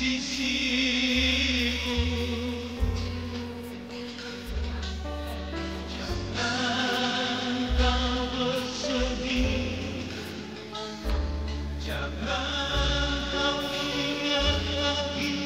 sisiku. Jangan kau bersedih, jangan kau ingat lagi.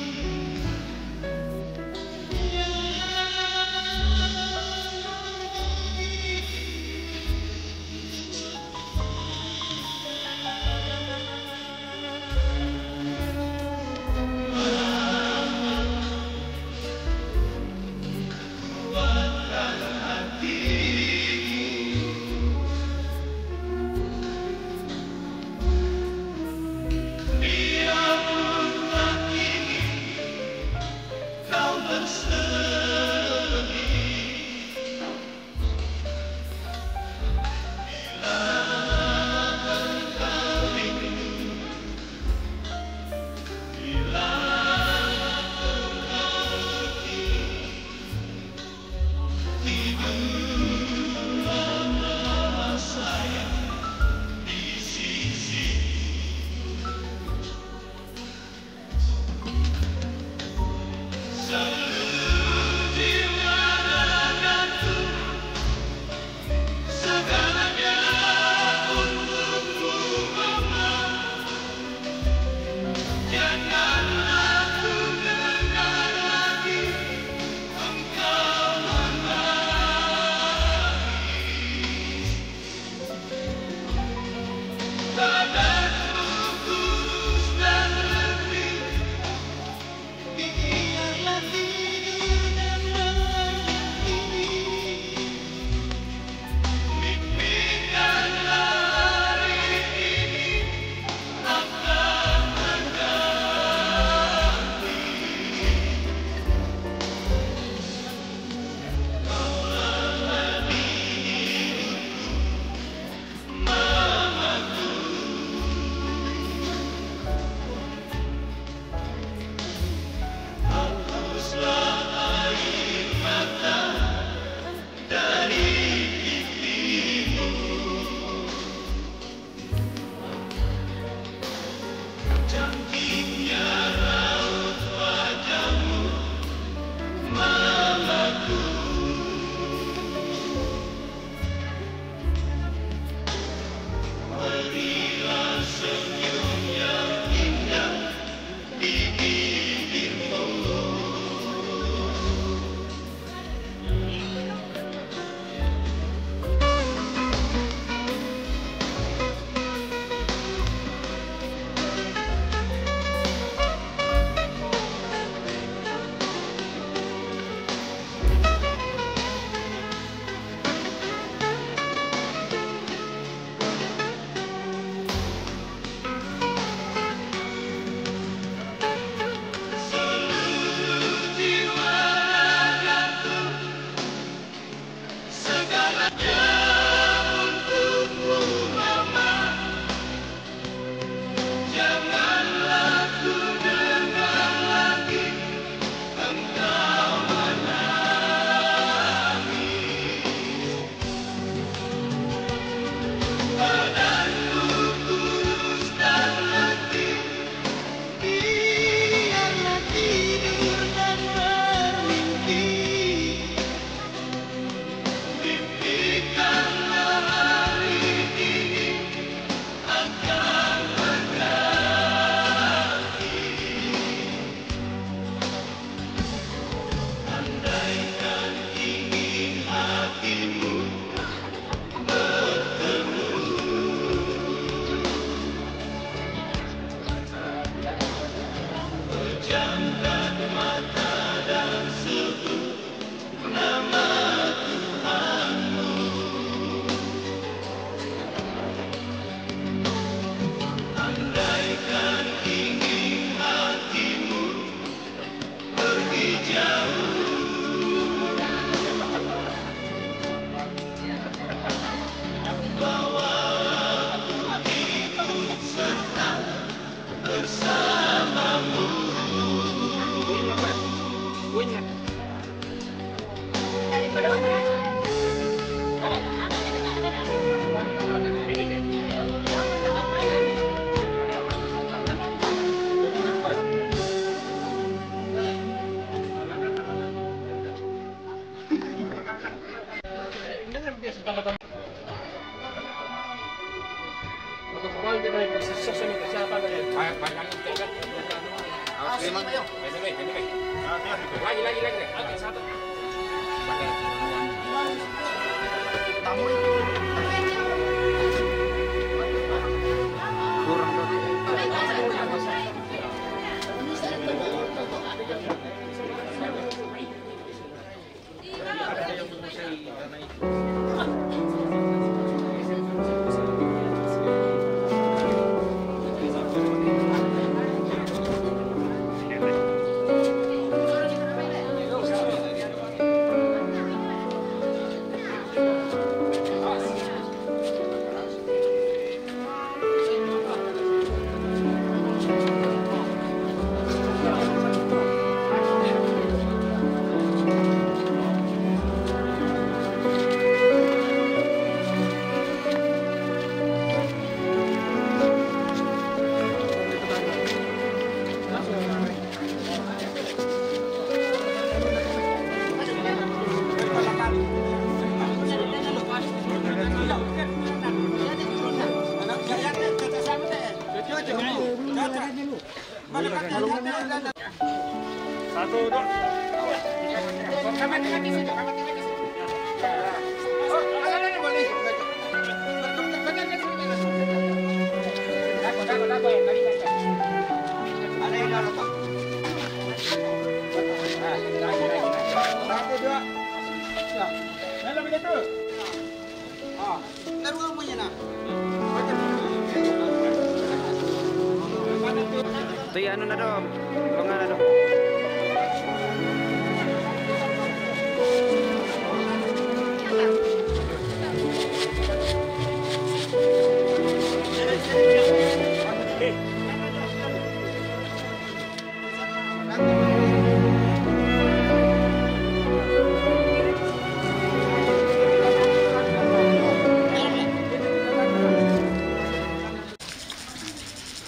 Itu ya anu dong, longan dong.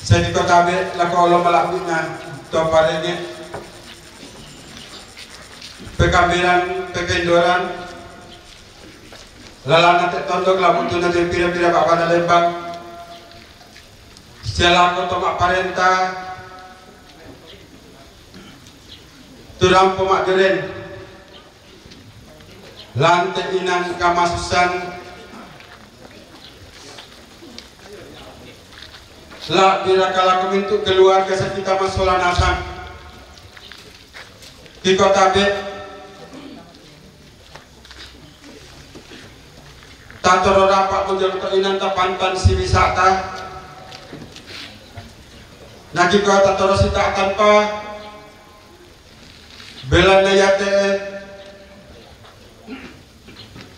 Sa di ko tabi lakolo malapit na to parenye pekambilan pekendoran lalana te tondok labu tu na te pira-pira bapa na lembang siala ko to aparenta turam pomak deren lante inan kamasusan la bila kala kemintu keluarga kita masola nasan di kota B tatoro rapat menjadi keinan tapantan si wisata nagi kau tatoro sita tanpa bela nayate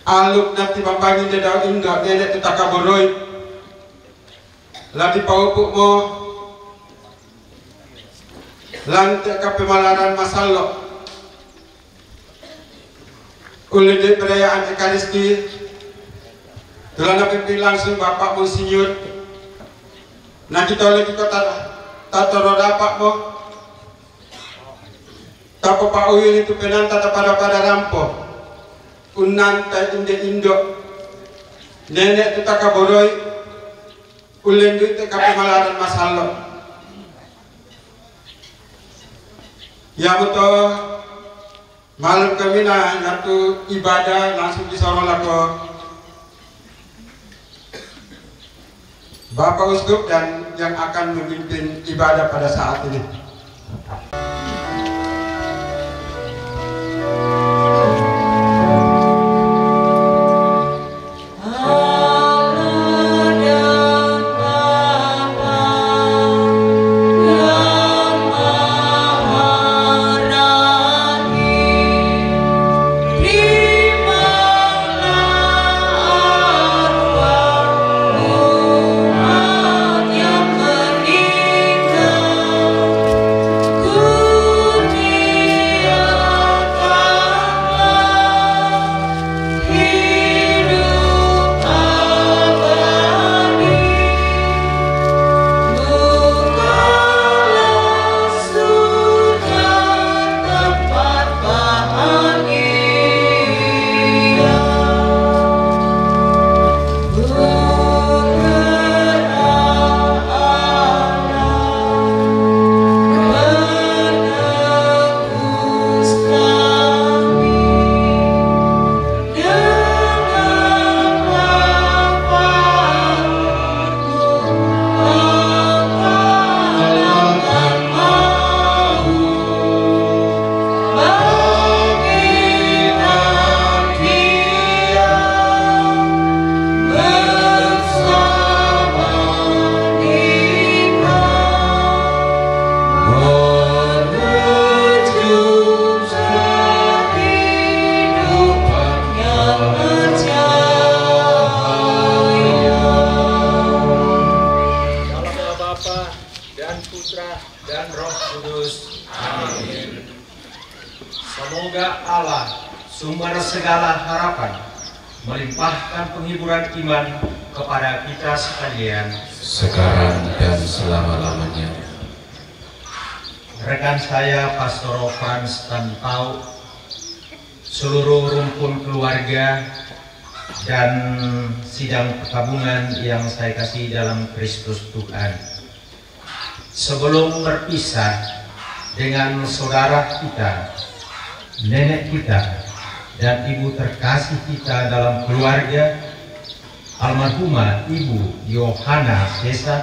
aluk nanti bambangin dedau indah nenek tutaka boroi lagi paupuk mo lantai kapemalaran masalok oleh di perayaan Ekaristi tulana pimpin langsung Bapak Monsinyur nah kita lagi kota tatoro dapat mo tapo Pak Uyun itu penanta pada rampo unanta indo nenek itu takaboroi ulen duit kapemalaran masalok ya betul malam kami na nyatu ibadah langsung disorong lako Bapak Uskup dan yang akan memimpin ibadah pada saat ini. Roh Kudus. Amin. Semoga Allah, sumber segala harapan, melimpahkan penghiburan iman kepada kita sekalian, sekarang dan selama-lamanya. Rekan saya, Pastor Frans Tantau, seluruh rumpun keluarga, dan sidang perkabungan yang saya kasih dalam Kristus Tuhan. Sebelum berpisah dengan saudara kita, nenek kita, dan ibu terkasih kita dalam keluarga, almarhumah Ibu Yohana Sesa,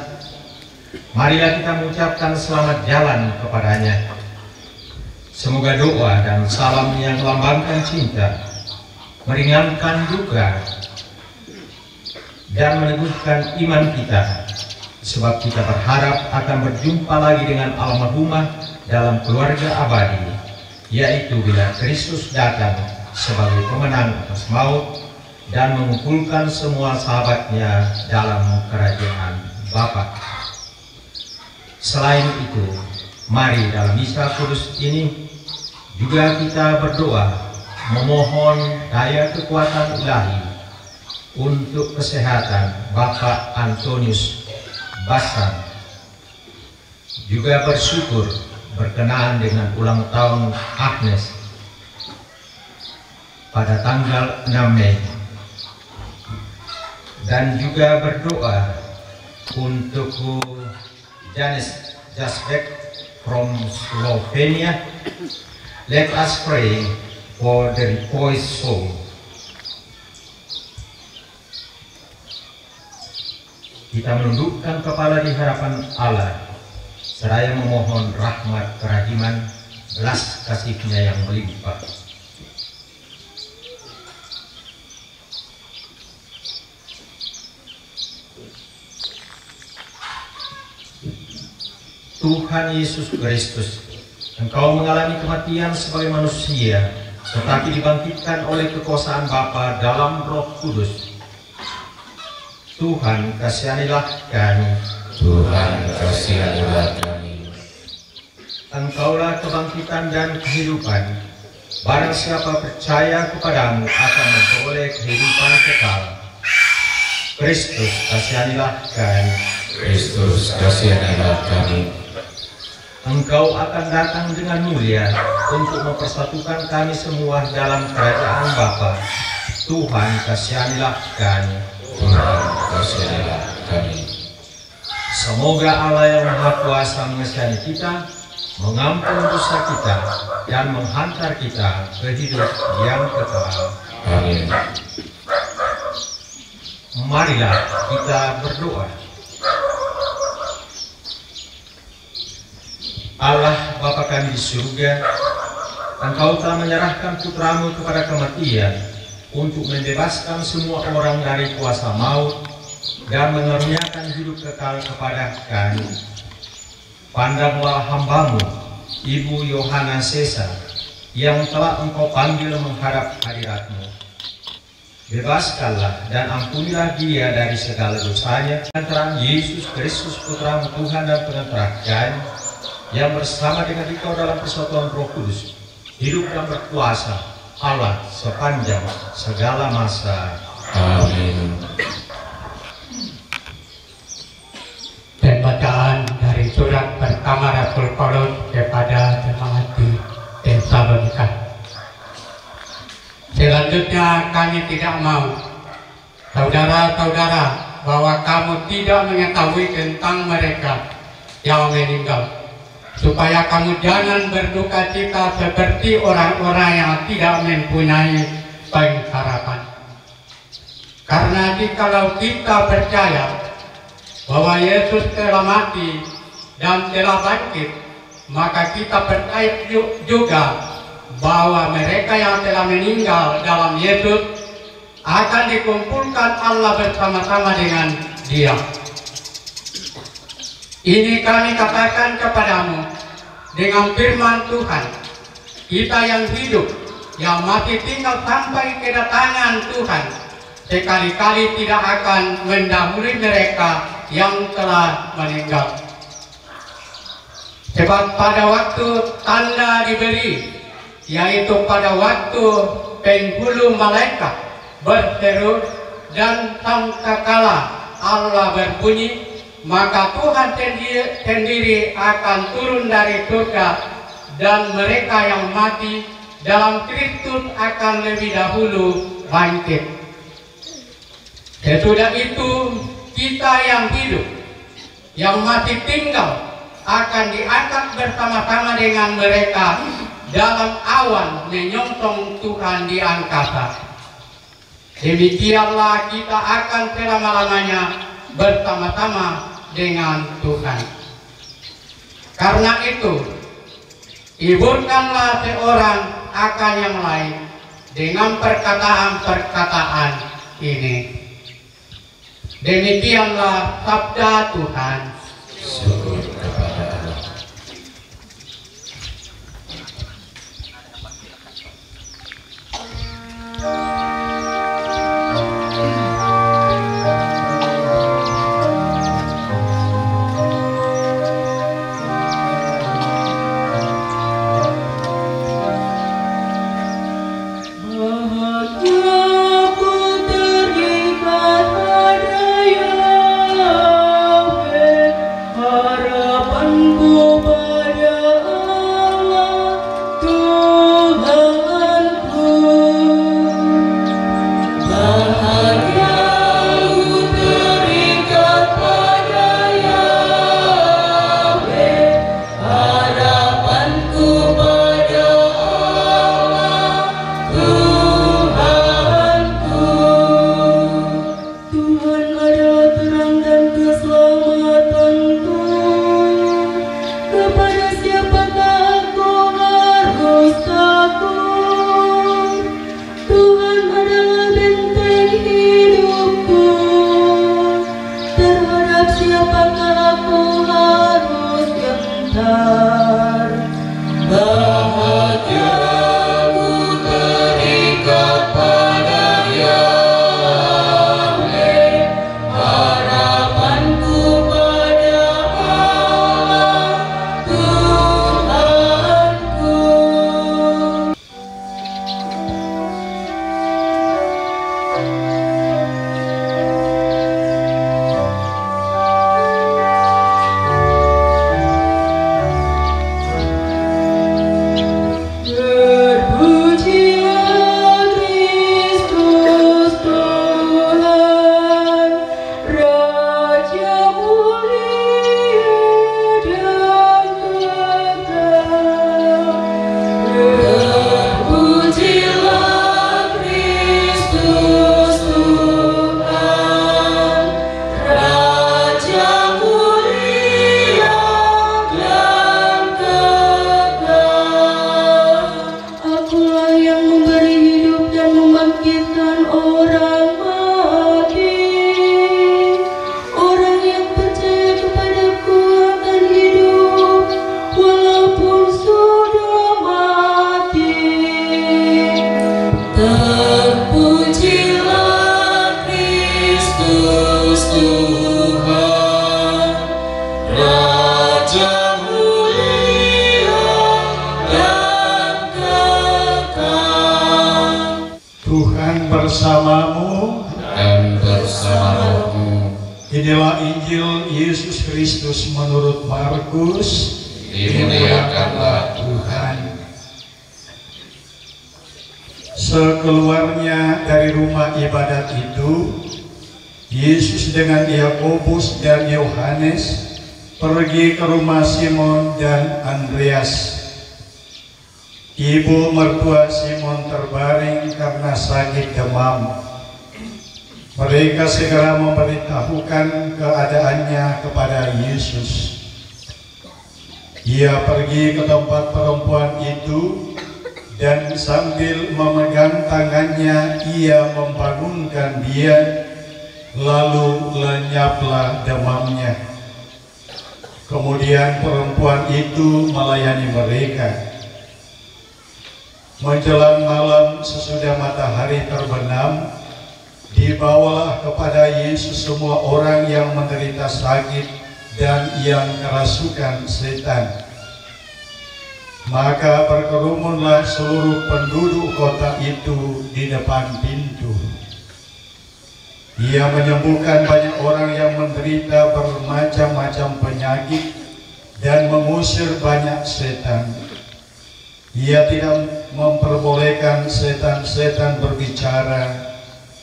marilah kita mengucapkan selamat jalan kepadanya. Semoga doa dan salam yang melambangkan cinta, meringankan duka, dan meneguhkan iman kita, sebab kita berharap akan berjumpa lagi dengan almarhumah dalam keluarga abadi, yaitu bila Kristus datang sebagai pemenang atas maut dan mengumpulkan semua sahabatnya dalam kerajaan Bapa. Selain itu, mari dalam misa kudus ini juga kita berdoa memohon daya kekuatan ilahi untuk kesehatan Bapak Antonius Basan, juga bersyukur berkenaan dengan ulang tahun Agnes pada tanggal 6 Mei, dan juga berdoa untuk Janis Jasbek from Slovenia. Let us pray for the repoised soul. Kita menundukkan kepala di hadapan Allah, seraya memohon rahmat kerahiman, belas kasih-Nya yang melimpah. Tuhan Yesus Kristus, Engkau mengalami kematian sebagai manusia, tetapi dibangkitkan oleh kekuasaan Bapa dalam Roh Kudus. Tuhan, kasihanilah kami. Tuhan, kasihanilah kami. Engkaulah kebangkitan dan kehidupan. Barang siapa percaya kepadamu akan memperoleh kehidupan kekal. Kristus, kasihanilah kami. Kristus, kasihanilah kami. Engkau akan datang dengan mulia untuk mempersatukan kami semua dalam kerajaan Bapa. Tuhan, kasihanilah kami. Tuhan, kasihanilah kami. Semoga Allah yang Maha Kuasa mengasihani kita, mengampuni dosa kita, dan menghantar kita ke hidup yang kekal. Amin. Marilah kita berdoa. Allah Bapa kami di surga, Engkau telah menyerahkan putramu kepada kematian untuk membebaskan semua orang dari kuasa maut dan mengaruniakan hidup kekal kepada kami. Pandanglah hambamu, Ibu Yohana Sesa, yang telah Engkau panggil menghadap hadirat-Mu. Bebaskanlah dan ampunilah dia dari segala dosanya, antara Yesus Kristus Putra-Mu Tuhan dan Penentara kami, yang bersama dengan Engkau dalam persatuan Roh Kudus, hidup dan berkuasa Allah sepanjang segala masa. Amin. Dan bacaan dari surat pertama Rasul Paulus kepada jemaat di Tesalonika. Selanjutnya kami tidak mau, saudara-saudara, bahwa kamu tidak mengetahui tentang mereka yang meninggal, supaya kamu jangan berduka cita seperti orang-orang yang tidak mempunyai pengharapan. Karena jikalau kita percaya bahwa Yesus telah mati dan telah bangkit, maka kita percaya juga bahwa mereka yang telah meninggal dalam Yesus akan dikumpulkan Allah bersama-sama dengan Dia. Ini kami katakan kepadamu dengan firman Tuhan, kita yang hidup, yang masih tinggal sampai kedatangan Tuhan, sekali-kali tidak akan mendahului mereka yang telah meninggal. Sebab pada waktu tanda diberi, yaitu pada waktu penghulu malaikat berseru dan sangkakala Allah berbunyi, maka Tuhan sendiri akan turun dari surga, dan mereka yang mati dalam Kristus akan lebih dahulu bangkit. Sesudah itu kita yang hidup, yang masih tinggal, akan diangkat bersama-sama dengan mereka dalam awan menyongsong Tuhan di angkasa. Demikianlah kita akan selama-lamanya bersama-sama dengan Tuhan. Karena itu, hiburkanlah seorang akan yang lain dengan perkataan-perkataan ini. Demikianlah sabda Tuhan. Syukur kepada Allah. Bersamamu dan bersama rohmu. Inilah Injil Yesus Kristus menurut Markus. Dimuliakanlah Tuhan. Sekeluarnya dari rumah ibadat itu, Yesus dengan Yakobus dan Yohanes pergi ke rumah Simon dan Andreas. Ibu mertua Simon terbaring karena sakit demam. Mereka segera memberitahukan keadaannya kepada Yesus. Ia pergi ke tempat perempuan itu dan sambil memegang tangannya ia membangunkan dia, lalu lenyaplah demamnya. Kemudian perempuan itu melayani mereka. Menjelang malam sesudah matahari terbenam, dibawalah kepada Yesus semua orang yang menderita sakit dan yang kerasukan setan. Maka berkerumunlah seluruh penduduk kota itu di depan pintu. Ia menyembuhkan banyak orang yang menderita bermacam-macam penyakit dan mengusir banyak setan. Ia tidak memperbolehkan setan-setan berbicara,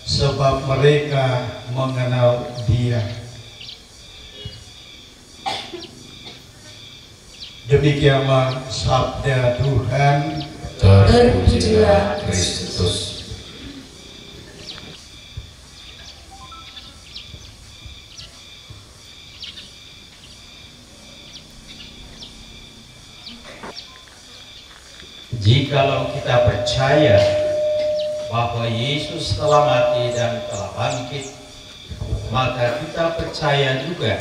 sebab mereka mengenal Dia. Demikianlah sabda Tuhan. Terpujilah Kristus. Jikalau kita percaya bahwa Yesus telah mati dan telah bangkit, maka kita percaya juga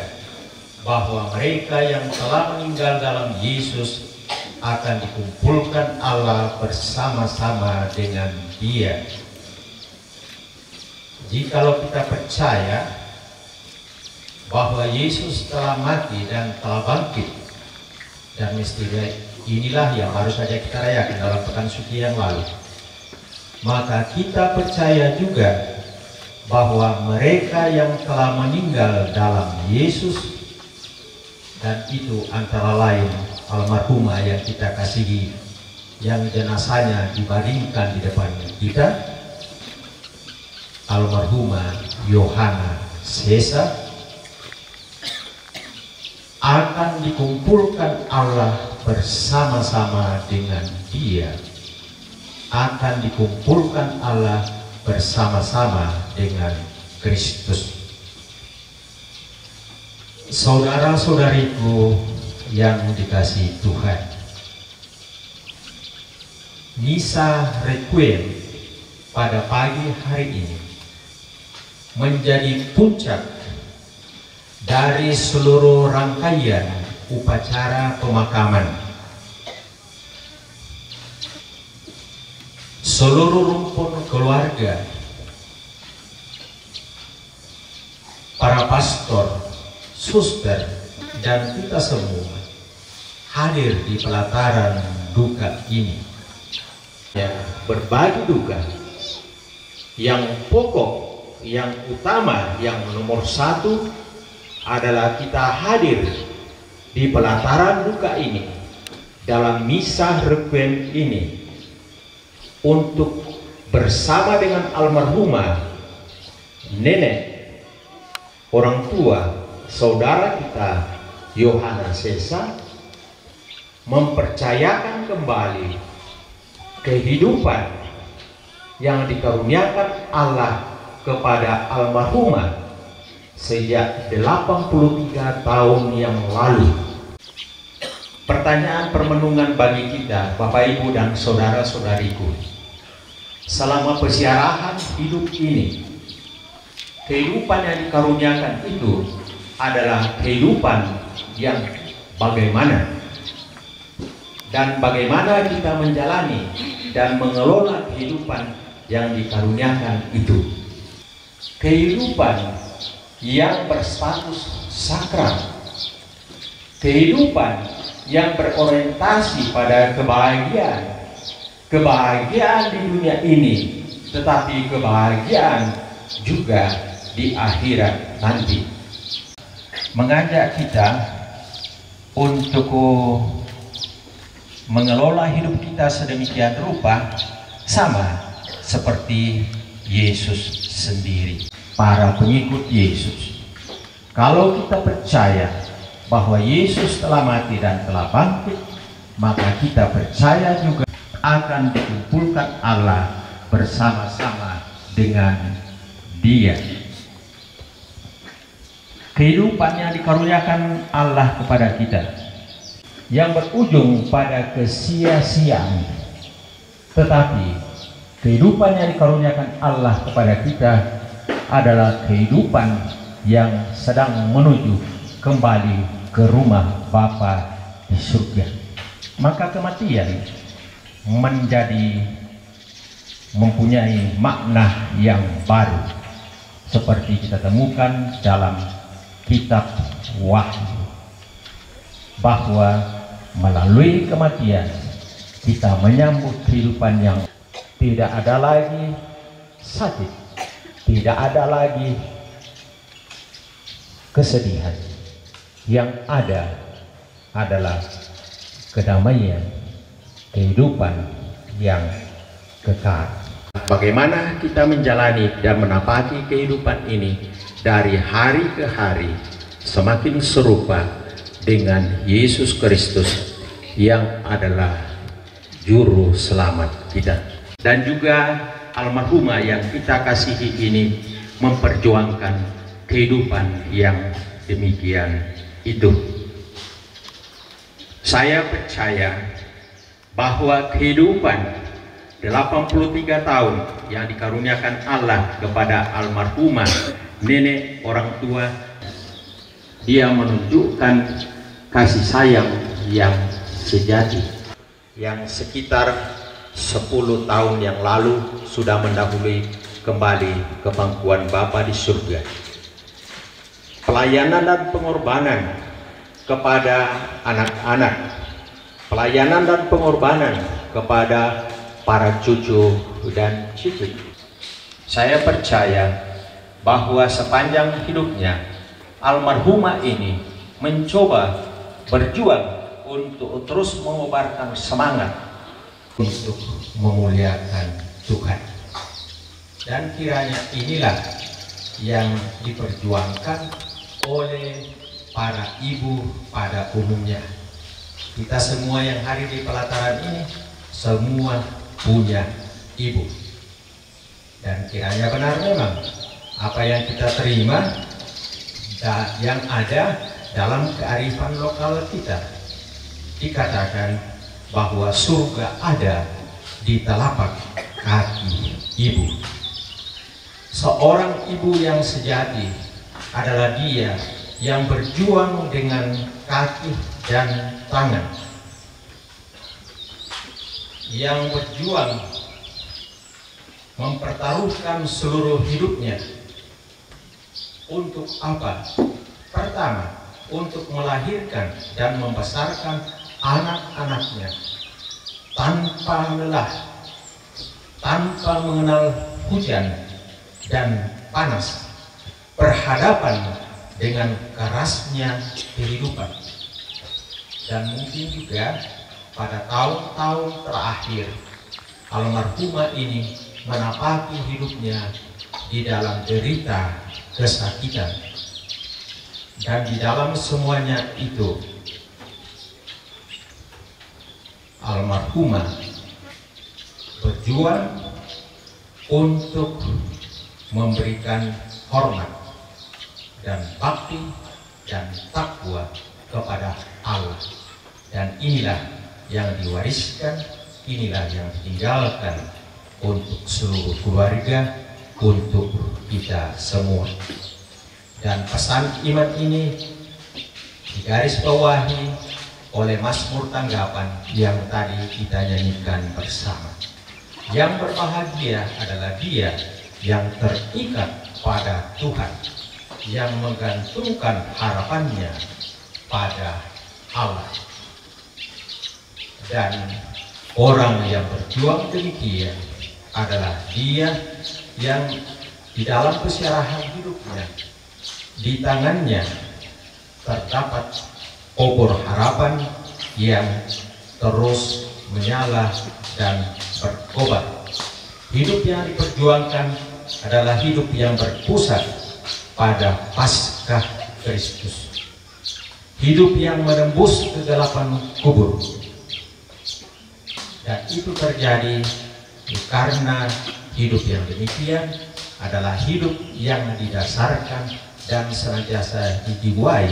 bahwa mereka yang telah meninggal dalam Yesus akan dikumpulkan Allah bersama-sama dengan Dia. Jikalau kita percaya bahwa Yesus telah mati dan telah bangkit, dan mestinya inilah yang baru saja kita rayakan dalam pekan suci yang lalu, maka kita percaya juga bahwa mereka yang telah meninggal dalam Yesus, dan itu antara lain almarhumah yang kita kasihi, yang jenazahnya dibaringkan di depan kita, almarhumah Yohana Sesa, akan dikumpulkan Allah bersama-sama dengan Dia, akan dikumpulkan Allah bersama-sama dengan Kristus. Saudara-saudariku yang dikasihi Tuhan, misa requiem pada pagi hari ini menjadi puncak dari seluruh rangkaian upacara pemakaman. Seluruh rumpun keluarga, para pastor, suster, dan kita semua hadir di pelataran duka ini. Ya, berbagi duka yang pokok, yang utama, yang nomor satu adalah kita hadir di pelataran duka ini dalam misa requiem ini untuk bersama dengan almarhumah nenek, orang tua, saudara kita Yohana Sesa, mempercayakan kembali kehidupan yang dikaruniakan Allah kepada almarhumah sejak 83 tahun yang lalu. Pertanyaan permenungan bagi kita, Bapak Ibu dan saudara-saudariku, selama persiarahan hidup ini, kehidupan yang dikaruniakan itu adalah kehidupan yang bagaimana, dan bagaimana kita menjalani dan mengelola kehidupan yang dikaruniakan itu. Kehidupan yang berstatus sakral, kehidupan yang berorientasi pada kebahagiaan, kebahagiaan di dunia ini, tetapi kebahagiaan juga di akhirat nanti. Mengajak kita untuk mengelola hidup kita sedemikian rupa, sama seperti Yesus sendiri. Para pengikut Yesus, kalau kita percaya bahwa Yesus telah mati dan telah bangkit, maka kita percaya juga akan dikumpulkan Allah bersama-sama dengan Dia. Kehidupan yang dikaruniakan Allah kepada kita yang berujung pada kesia-siaan, tetapi kehidupan yang dikaruniakan Allah kepada kita adalah kehidupan yang sedang menuju kembali ke rumah Bapa di surga. Maka kematian mempunyai makna yang baru, seperti kita temukan dalam kitab Wahyu, bahwa melalui kematian kita menyambut kehidupan yang tidak ada lagi sakit, tidak ada lagi kesedihan. Yang ada adalah kedamaian, kehidupan yang kekal. Bagaimana kita menjalani dan menapaki kehidupan ini dari hari ke hari semakin serupa dengan Yesus Kristus yang adalah juru selamat kita. Dan juga almarhumah yang kita kasihi ini memperjuangkan kehidupan yang demikian itu. Saya percaya bahwa kehidupan 83 tahun yang dikaruniakan Allah kepada almarhumah nenek orang tua, dia menunjukkan kasih sayang yang sejati, yang sekitar 10 tahun yang lalu sudah mendahului kembali ke pangkuan Bapa di surga. Pelayanan dan pengorbanan kepada anak-anak, pelayanan dan pengorbanan kepada para cucu dan cicit. Saya percaya bahwa sepanjang hidupnya almarhumah ini mencoba berjuang untuk terus mengobarkan semangat untuk memuliakan Tuhan. Dan kiranya inilah yang diperjuangkan oleh para ibu pada umumnya. Kita semua yang hadir di pelataran ini semua punya ibu, dan kiranya benar memang apa yang kita terima yang ada dalam kearifan lokal kita. Dikatakan bahwa surga ada di telapak kaki ibu. Seorang ibu yang sejati adalah dia yang berjuang dengan kaki dan tangan, yang berjuang mempertaruhkan seluruh hidupnya. Untuk apa? Pertama, untuk melahirkan dan membesarkan anak-anaknya tanpa lelah, tanpa mengenal hujan dan panas, berhadapan dengan kerasnya kehidupan. Dan mungkin juga pada tahun-tahun terakhir almarhumah ini menapaki hidupnya di dalam derita kesakitan. Dan di dalam semuanya itu almarhumah berjuang untuk memberikan hormat dan bakti dan takwa kepada Allah. Dan inilah yang diwariskan, inilah yang ditinggalkan untuk seluruh keluarga, untuk kita semua. Dan pesan iman ini digarisbawahi oleh Mazmur tanggapan yang tadi kita nyanyikan bersama. Yang berbahagia adalah dia yang terikat pada Tuhan, yang menggantungkan harapannya pada Allah. Dan orang yang berjuang demikian adalah dia yang di dalam keserahan hidupnya, di tangannya terdapat obor harapan yang terus menyala dan berkobar. Hidup yang diperjuangkan adalah hidup yang berpusat pada Paskah Kristus, hidup yang menembus kegelapan kubur. Dan itu terjadi karena hidup yang demikian adalah hidup yang didasarkan dan senantiasa dijiwai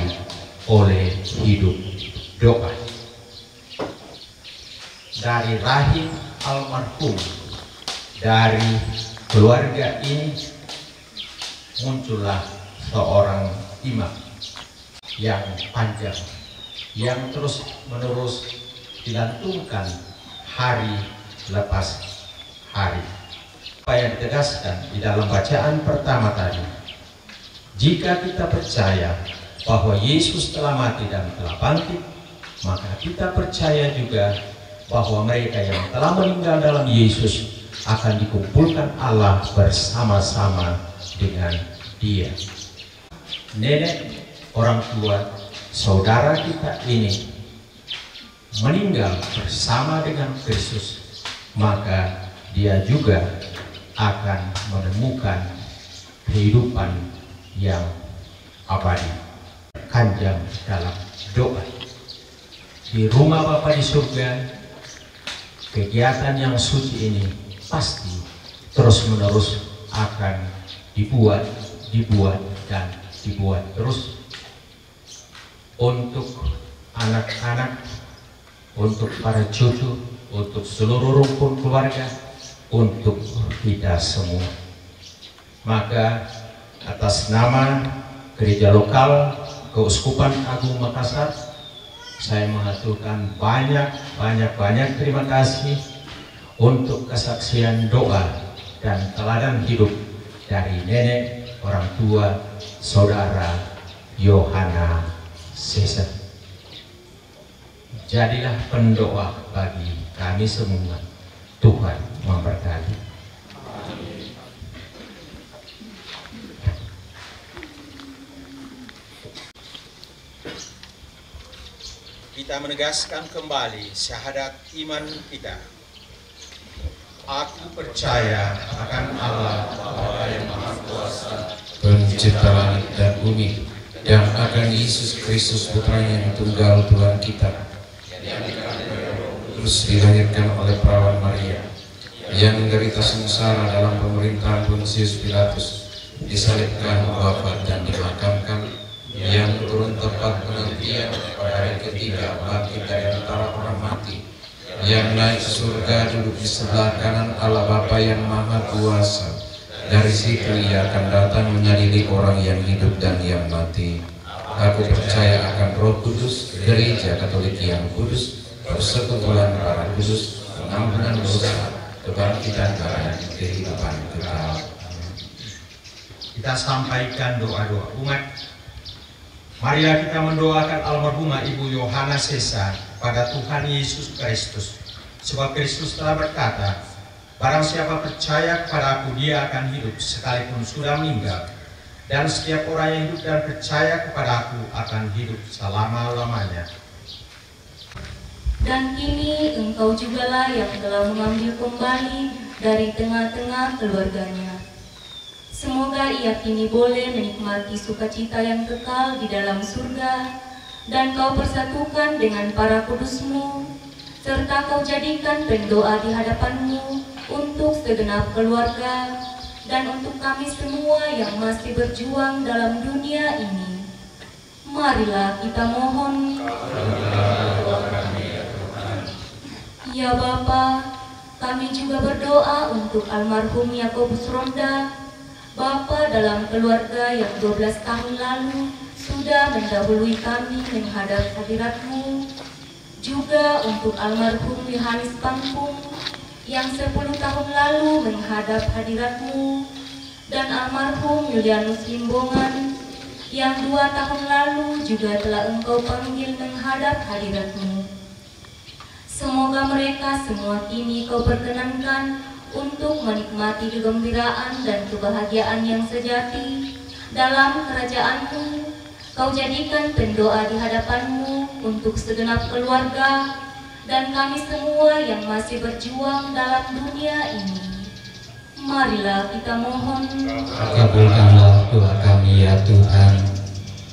oleh hidup doa. Dari rahim almarhum, dari keluarga ini muncullah seorang imam yang panjang, yang terus menerus dilantunkan hari lepas hari. Apa yang ditegaskan di dalam bacaan pertama tadi, jika kita percaya bahwa Yesus telah mati dan telah bangkit, maka kita percaya juga bahwa mereka yang telah meninggal dalam Yesus akan dikumpulkan Allah bersama-sama dengan Dia. Nenek, orang tua, saudara kita ini meninggal bersama dengan Kristus, maka dia juga akan menemukan kehidupan yang abadi. Kanjang dalam doa. Di rumah Bapa di surga, kegiatan yang suci ini pasti terus-menerus akan dibuat dan dibuat terus untuk anak-anak, untuk para cucu, untuk seluruh rumpun keluarga, untuk kita semua. Maka atas nama Gereja Lokal Keuskupan Agung Makassar, saya mengaturkan banyak terima kasih untuk kesaksian doa dan teladan hidup dari nenek, orang tua, saudara Yohana Sesa. Jadilah pendoa bagi kami semua. Tuhan memberkati. Kita menegaskan kembali syahadat iman kita. Aku percaya akan Allah Bapa yang Maha Kuasa, Pencipta langit dan bumi, dan akan Yesus Kristus Putranya yang tunggal Tuhan kita, terus dilahirkan oleh perawan Maria, yang menderita sengsara dalam pemerintahan Pontius Pilatus, disalibkan, wafat dan dimakamkan, yang turun tepat penantian pada hari ketiga bangkit dari antara orang mati, yang naik ke surga duduk di sebelah kanan Allah Bapa yang Maha Kuasa. Dari situ Ia akan datang menyadili orang yang hidup dan yang mati. Aku percaya akan Roh Kudus, Gereja Katolik yang kudus, persekutuan para kudus, pengampunan dosa, kebangkitan dan kehidupan kekal. Kita sampaikan doa-doa umat. Marilah kita mendoakan almarhumah Ibu Yohana Sesa pada Tuhan Yesus Kristus. Sebab Kristus telah berkata, barang siapa percaya kepadaku, dia akan hidup sekalipun sudah meninggal. Dan setiap orang yang hidup dan percaya kepadaku akan hidup selama-lamanya. Dan kini engkau jugalah yang telah mengambil kembali dari tengah-tengah keluarganya. Semoga ia kini boleh menikmati sukacita yang kekal di dalam surga, dan kau persatukan dengan para kudusmu, serta kau jadikan pendoa di hadapanmu untuk segenap keluarga, dan untuk kami semua yang masih berjuang dalam dunia ini. Marilah kita mohon. Ya Bapa, kami juga berdoa untuk almarhum Yakobus Ronda, Bapa dalam keluarga yang 12 tahun lalu sudah mendahului kami menghadap hadirat-Mu. Juga untuk almarhum Yohanes Pangpung yang 10 tahun lalu menghadap hadirat-Mu, dan almarhum Julianus Limbongan yang 2 tahun lalu juga telah Engkau panggil menghadap hadirat-Mu. Semoga mereka semua kini Kau perkenankan untuk menikmati kegembiraan dan kebahagiaan yang sejati dalam kerajaan-Mu. Kau jadikan pendoa di hadapan-Mu untuk segenap keluarga dan kami semua yang masih berjuang dalam dunia ini. Marilah kita mohon. Kabulkanlah doa kami ya Tuhan.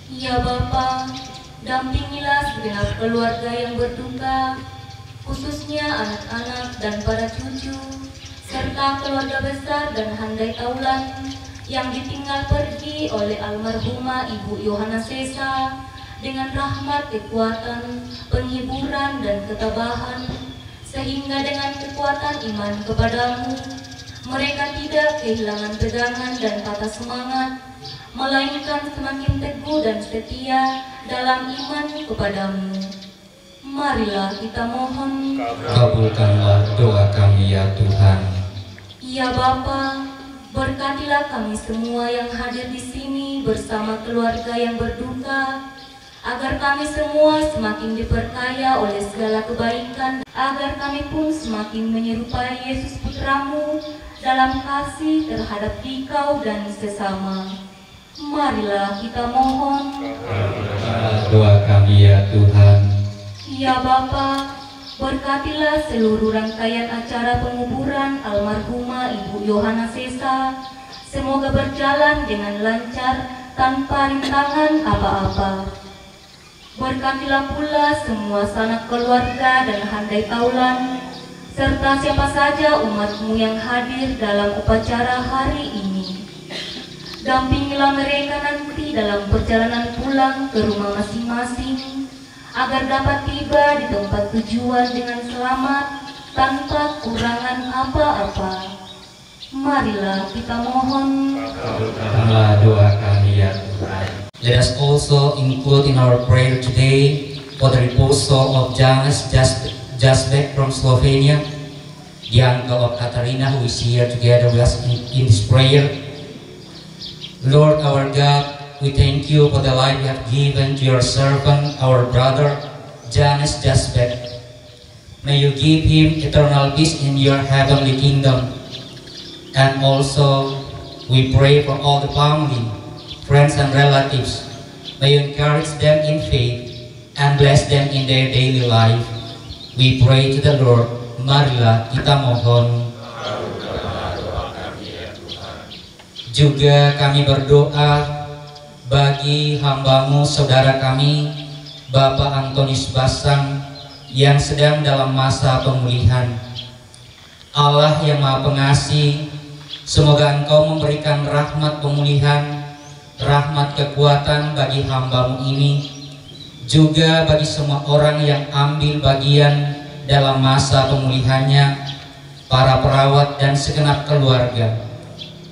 Ya Bapa, dampingilah segenap keluarga yang berduka, khususnya anak-anak dan para cucu, serta keluarga besar dan handai taulan yang ditinggal pergi oleh almarhumah Ibu Yohana Sesa dengan rahmat, kekuatan, penghiburan dan ketabahan, sehingga dengan kekuatan iman kepadamu mereka tidak kehilangan pegangan dan patah semangat, melainkan semakin teguh dan setia dalam iman kepadamu. Marilah kita mohon. Kabulkanlah doa kami ya Tuhan. Ya Bapa, berkatilah kami semua yang hadir di sini bersama keluarga yang berduka, agar kami semua semakin diperkaya oleh segala kebaikan, agar kami pun semakin menyerupai Yesus Putramu dalam kasih terhadap Dikau dan sesama. Marilah kita mohon. Doa kami ya Tuhan. Ya Bapa, berkatilah seluruh rangkaian acara penguburan almarhumah Ibu Yohana Sesa. Semoga berjalan dengan lancar tanpa rintangan apa-apa. Berkatilah pula semua sanak keluarga dan handai taulan, serta siapa saja umat-Mu yang hadir dalam upacara hari ini. Dampingilah mereka nanti dalam perjalanan pulang ke rumah masing-masing, agar dapat tiba di tempat tujuan dengan selamat tanpa kurangan apa-apa. Marilah kita mohon. Kabulkanlah doa kami ya Tuhan. Let us also include in our prayer today for the repose soul of Janus just back from Slovenia, the uncle of Katarina who is here together with us in this prayer. Lord our God, we thank you for the life you have given to your servant, our brother Janus Jasbeck. May you give him eternal peace in your heavenly kingdom. And also, we pray for all the family, friends and relatives. May you encourage them in faith and bless them in their daily life. We pray to the Lord. Marilah kita mohon. Juga kami berdoa bagi hamba-Mu, saudara kami, Bapak Antonius Basang, yang sedang dalam masa pemulihan. Allah yang Maha Pengasih, semoga Engkau memberikan rahmat pemulihan, rahmat kekuatan bagi hamba-Mu ini, juga bagi semua orang yang ambil bagian dalam masa pemulihannya, para perawat dan segenap keluarga.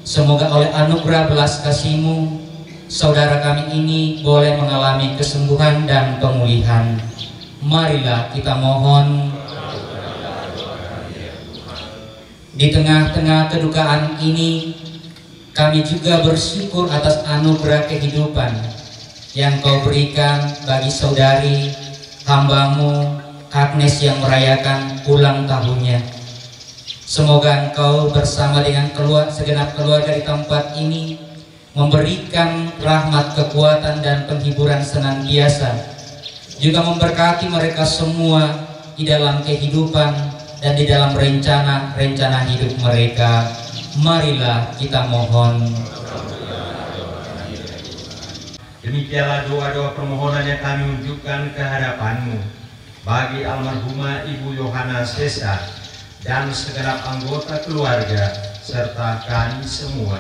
Semoga oleh anugerah belas kasih-Mu, saudara kami ini boleh mengalami kesembuhan dan pemulihan. Marilah kita mohon. Di tengah-tengah kedukaan ini, kami juga bersyukur atas anugerah kehidupan yang Kau berikan bagi saudari hamba-Mu Agnes yang merayakan ulang tahunnya. Semoga Engkau bersama dengan segenap keluarga di tempat ini memberikan rahmat, kekuatan, dan penghiburan senantiasa. Juga memberkati mereka semua di dalam kehidupan dan di dalam rencana hidup mereka. Marilah kita mohon. Demikianlah doa-doa permohonan yang kami unjukkan ke hadapan-Mu bagi almarhumah Ibu Yohana Sesa dan segenap anggota keluarga serta kami semua.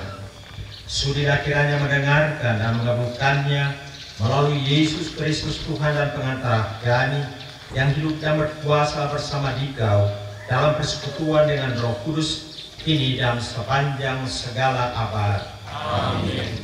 Sudilah kiranya mendengarkan dan mengabulkannya melalui Yesus Kristus Tuhan dan pengantara kami yang hidup dan berkuasa bersama Dikau dalam persekutuan dengan Roh Kudus kini dan sepanjang segala abad. Amin.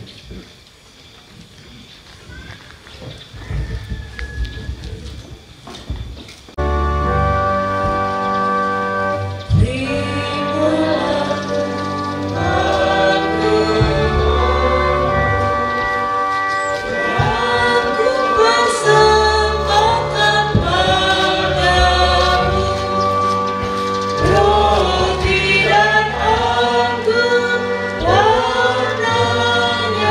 Roti dan anggur warnanya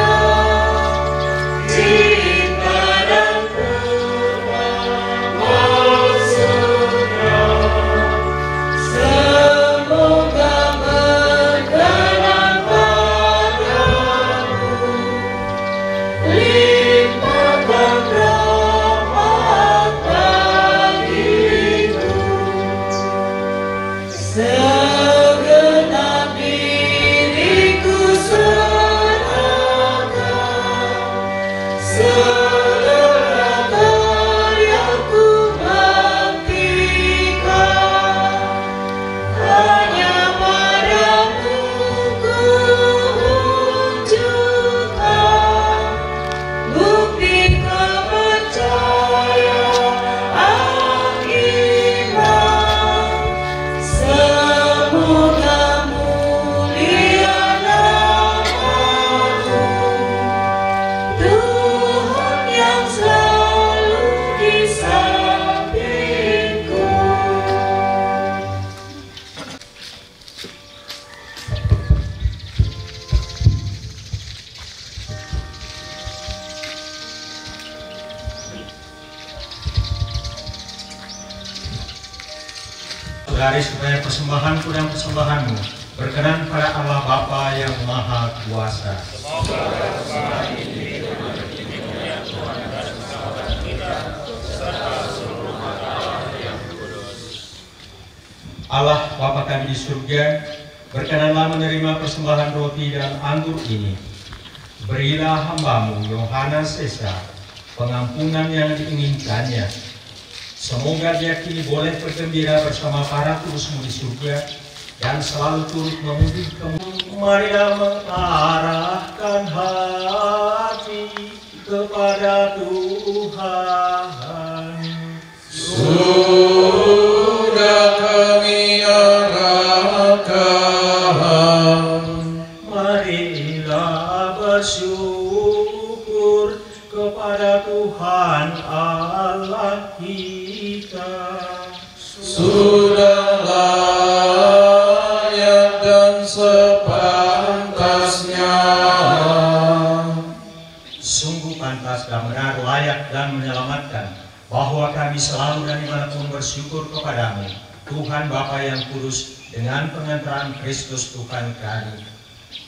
Saudari, supaya persembahanku dan persembahanmu berkenan pada Allah Bapa yang Maha Kuasa. Allah Bapa kami di surga, berkenanlah menerima persembahan roti dan anggur ini. Berilah hamba-Mu Yohanes Esa pengampunan yang diinginkannya. Semoga dia kini boleh bergembira bersama para kudus-Mu di surga dan selalu turut memuji Kamu. Marilah mengarahkan hati kepada Tuhan. Sudah kami arahkan. Marilah bersyukur kepada Tuhan Allah kita. Sudah layak dan sepantasnya. Sungguh pantas dan benar, layak dan menyelamatkan, bahwa kami selalu dan dimanapun bersyukur kepadamu, Tuhan Bapa yang kudus, dengan pengantaran Kristus Tuhan kami.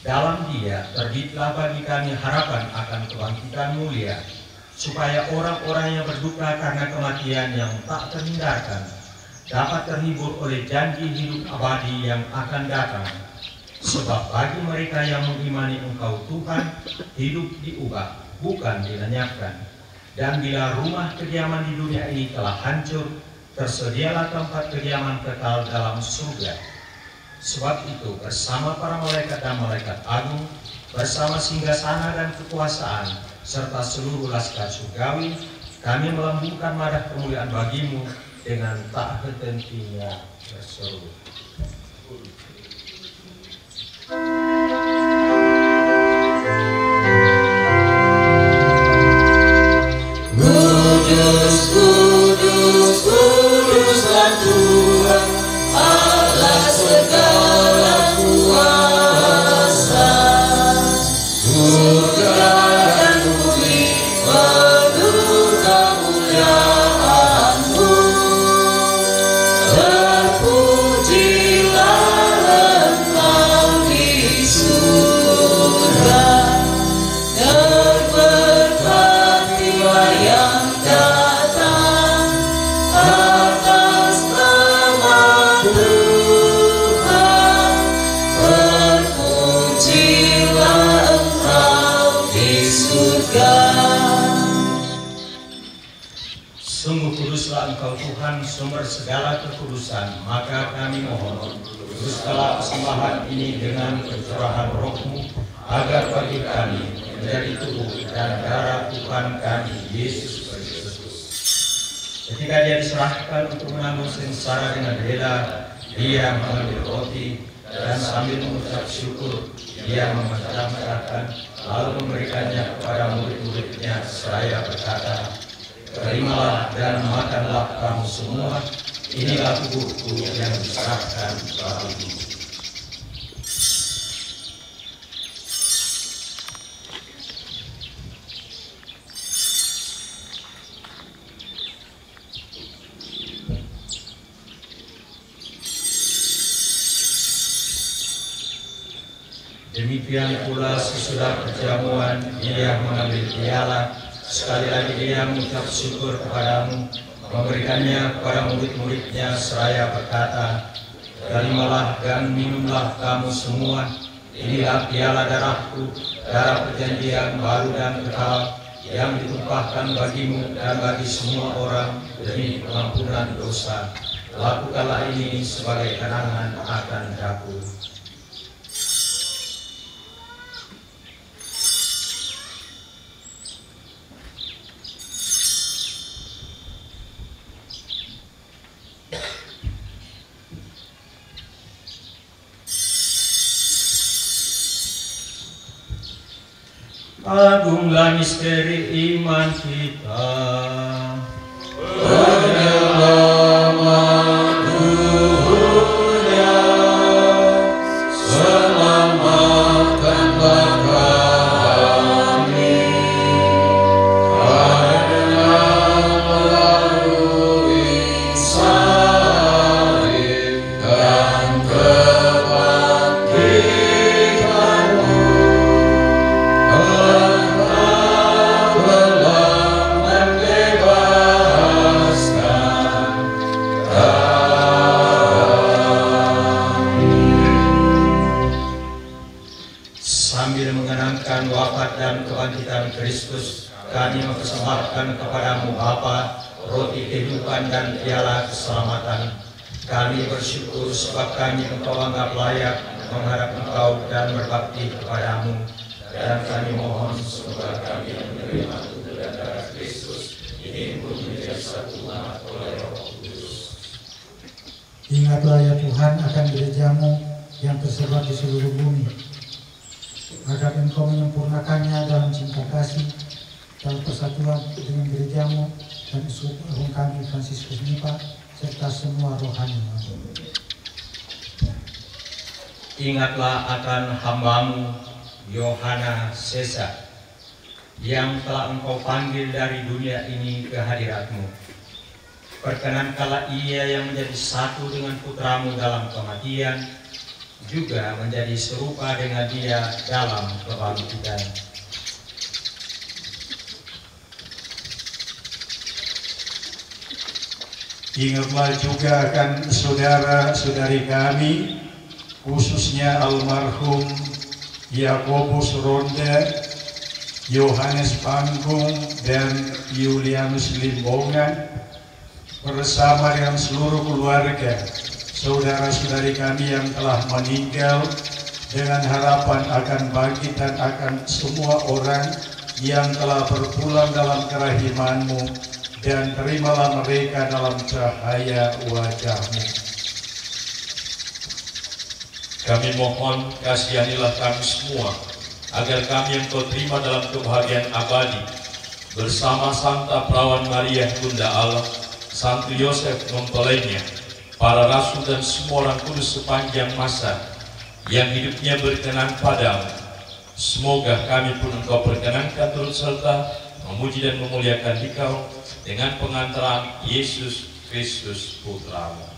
Dalam Dia terbitlah bagi kami harapan akan kebangkitan mulia, supaya orang-orang yang berduka karena kematian yang tak terhindarkan dapat terhibur oleh janji hidup abadi yang akan datang. Sebab bagi mereka yang mengimani Engkau Tuhan, hidup diubah, bukan dilenyapkan. Dan bila rumah kediaman di dunia ini telah hancur, tersedialah tempat kediaman kekal dalam surga. Sebab itu bersama para malaikat dan malaikat agung, bersama singgasana dan kekuasaan, serta seluruh laskar surgawi, kami melambungkan madah kemuliaan bagi-Mu dengan tak henti-hentinya berseru. Kudus, kudus, kuduslah Tuhan Allah segala kuasa. Surga dan bumi penuh kemuliaan-Mu. Terpujilah Engkau di surga, terberkatilah yang datang atas nama Tuhan. Terpujilah Engkau di surga. Sungguh kuduslah Engkau Tuhan, sumber segala kekudusan. Maka kami mohon, kuduskanlah persembahan ini dengan pencurahan Roh-Mu, agar bagi kami menjadi tubuh dan darah Tuhan kami Yesus Kristus. Ketika Dia diserahkan untuk menanggung sengsara dengan rela, Dia mengambil roti dan sambil mengucap syukur, Dia memecah-mecahkan, lalu memberikannya kepada murid-muridnya seraya berkata, "Terimalah dan makanlah kamu semua, inilah tubuhku yang diserahkan bagimu." Demikian pula sesudah perjamuan, Dia mengambil piala. Sekali lagi Dia mengucap syukur kepadamu, memberikannya kepada murid-muridnya seraya berkata, "Terimalah dan minumlah kamu semua, inilah piala darahku, darah perjanjian baru dan kekal, yang ditumpahkan bagimu dan bagi semua orang demi pengampunan dosa. Lakukanlah ini sebagai kenangan akan aku." Agunglah misteri iman kita. Penyelamat dunia, selamatkanlah kami, karena melalui salib dan kebangkitan Kristus, kami mempersembahkan kepadamu Bapa roti kehidupan dan piala keselamatan. Kami bersyukur sebab kami Engkau anggap layak menghadap Engkau dan berbakti kepadamu. Dan kami mohon semoga kami menerima tubuh dan darah Kristus ini pun menjadi satu umat oleh Roh Kudus. Ingatlah ya Tuhan akan gerejamu yang tersebar di seluruh bumi, agar Engkau menyempurnakannya dalam cinta kasih, dalam persatuan dengan gerejamu dan uskup agung kami Fransiskus Nipa serta semua rohani. Ingatlah akan hambamu Yohana Sesa yang telah Engkau panggil dari dunia ini ke hadirat-Mu. Perkenankanlah ia yang menjadi satu dengan putramu dalam kematian, juga menjadi serupa dengan dia dalam kebangkitan. Ingatlah juga akan saudara-saudari kami, khususnya almarhum Yakobus Ronda, Yohanes Panggung, dan Julianus Limbongan, bersama dengan seluruh keluarga, saudara-saudari kami yang telah meninggal, dengan harapan akan bangkitan akan semua orang yang telah berpulang dalam kerahiman-Mu, dan terimalah mereka dalam cahaya wajah-Mu. Kami mohon kasihanilah kami semua, agar kami yang Kau terima dalam kebahagiaan abadi, bersama Santa Perawan Maria Bunda Allah, Santo Yosef mempelainya, para rasul dan semua orang kudus sepanjang masa, yang hidupnya berkenan padamu. Semoga kami pun Engkau perkenankan turut serta memuji dan memuliakan Dikau dengan pengantaran Yesus Kristus Putra-Mu.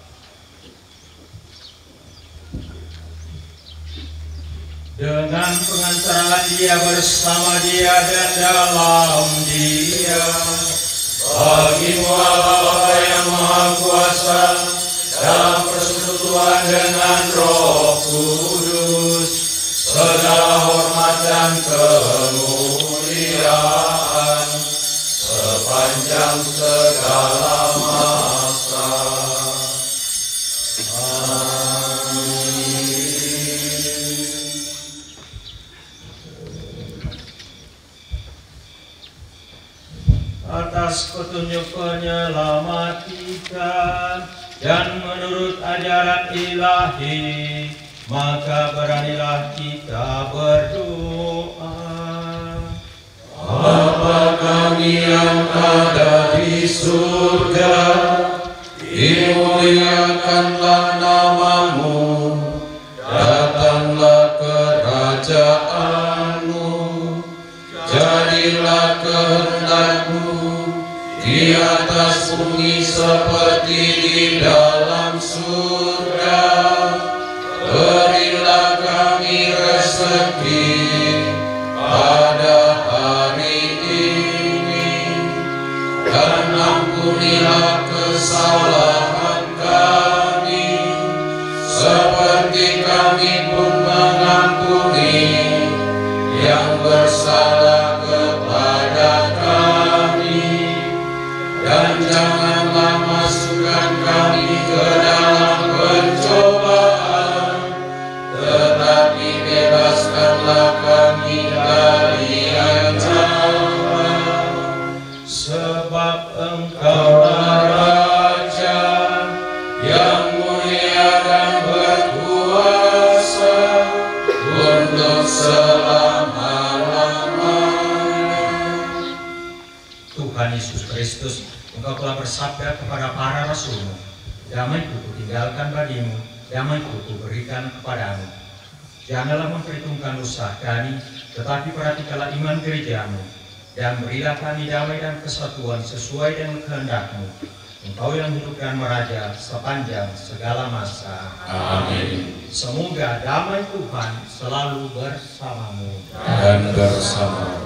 Dengan pengantaran Dia, bersama Dia, dan dalam Dia, bagi-Mu Allah Bapa yang Maha Kuasa, dalam persekutuan dengan Roh Kudus, segala hormat dan kemuliaan sepanjang segala masa. Atas petunjuk penyelamat kita dan menurut ajaran ilahi, maka beranilah kita berdoa. Bapa kami yang ada di surga, dimuliakanlah nama-Mu, datanglah kerajaan-Mu, jadilah kehendak-Mu di atas bumi seperti di dalam surga. Berilah kami rezeki pada hari ini, dan ampunilah kesalahan kami, seperti kami pun mengampuni yang bersalah kepada kami. Dan janganlah masukkan kami ke dalam pencobaan, tetapi bebaskanlah kami dari yang jahat. Sebab Engkaulah Raja yang mulia dan berkuasa untuk selama-lamanya. Tuhan Yesus Kristus, Engkau telah bersabda kepada para rasul-Mu, damai-Ku kutinggalkan bagimu, damai-Ku kuberikan kepadamu. Janganlah memperhitungkan usaha kami, tetapi perhatikanlah iman gereja-Mu, dan berilah kami damai dan kesatuan sesuai dengan kehendak-Mu. Engkau yang hidup dan meraja sepanjang segala masa. Amin. Semoga damai Tuhan selalu bersamamu dan bersama